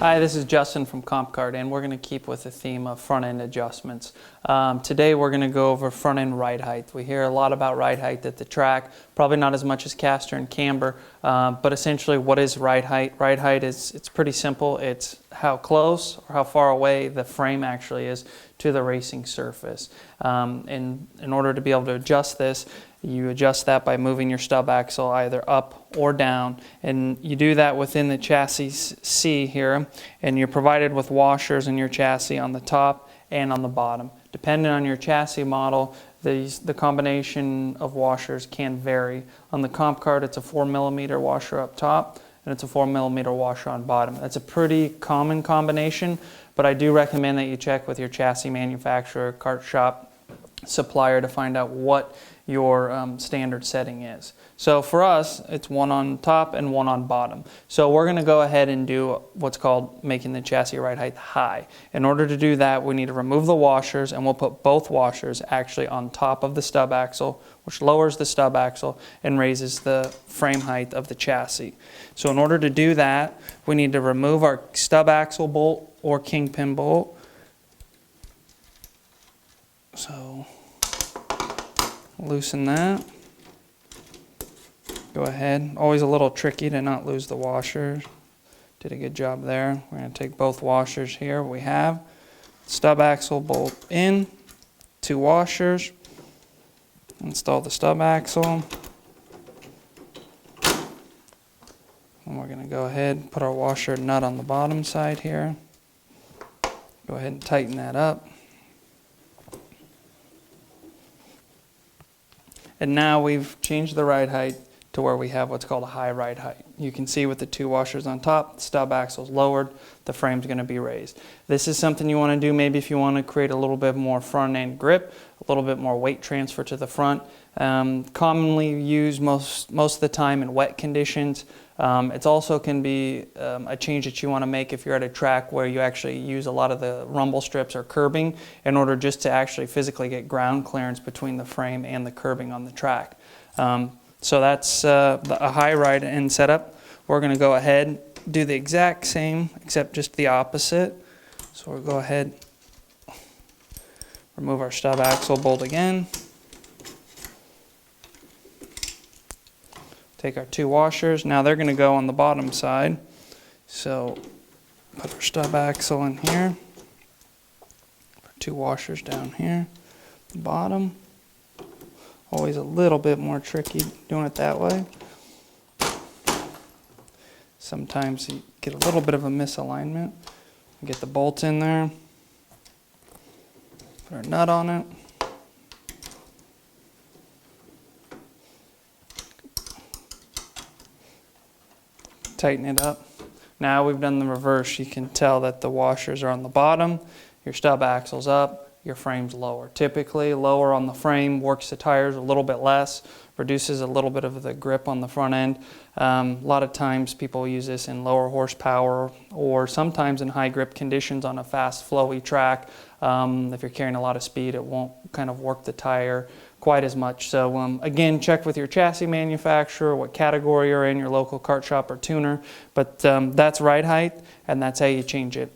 Hi, this is Justin from CompCart, and we're going to keep with the theme of front-end adjustments. Today we're going to go over front-end ride height. We hear a lot about ride height at the track, probably not as much as caster and camber, but essentially what is ride height? Ride height it's pretty simple. It's how close or how far away the frame actually is to the racing surface. And in order to be able to adjust this, you adjust that by moving your stub axle either up or down, and you do that within the chassis C here, and you're provided with washers in your chassis on the top and on the bottom. Depending on your chassis model, the combination of washers can vary. On the CompCart, it's a 4mm washer up top, and it's a 4mm washer on bottom. That's a pretty common combination, but I do recommend that you check with your chassis manufacturer, kart shop, supplier to find out what your standard setting is. So for us, it's one on top and one on bottom. So we're going to go ahead and do what's called making the chassis ride height high. In order to do that, we need to remove the washers, and we'll put both washers actually on top of the stub axle, which lowers the stub axle and raises the frame height of the chassis. So in order to do that, we need to remove our stub axle bolt or kingpin bolt. So loosen that. Go ahead. Always a little tricky to not lose the washers. Did a good job there. We're going to take both washers here. We have stub axle bolt in, 2 washers. Install the stub axle. And we're going to go ahead and put our washer nut on the bottom side here. Go ahead and tighten that up. And now we've changed the ride height to where we have what's called a high ride height. You can see with the 2 washers on top, the stub axle's lowered, the frame's going to be raised. This is something you want to do maybe if you want to create a little bit more front end grip, a little bit more weight transfer to the front. Commonly used most of the time in wet conditions. It also can be a change that you want to make if you're at a track where you actually use a lot of the rumble strips or curbing in order just to actually physically get ground clearance between the frame and the curbing on the track. So that's a high ride end setup. We're going to go ahead, do the exact same except just the opposite. So we'll go ahead, remove our stub axle bolt again. Take our 2 washers. Now they're going to go on the bottom side. So put our stub axle in here. Put 2 washers down here. The bottom. Always a little bit more tricky doing it that way. Sometimes you get a little bit of a misalignment. Get the bolt in there. Put our nut on it. Tighten it up. Now we've done the reverse. You can tell that the washers are on the bottom, your stub axle's up, your frame's lower. Typically lower on the frame works the tires a little bit less, reduces a little bit of the grip on the front end. A lot of times people use this in lower horsepower or sometimes in high grip conditions on a fast flowy track. If you're carrying a lot of speed, it won't kind of work the tire quite as much. So again, check with your chassis manufacturer, what category you're in, your local kart shop or tuner. But that's ride height, and that's how you change it.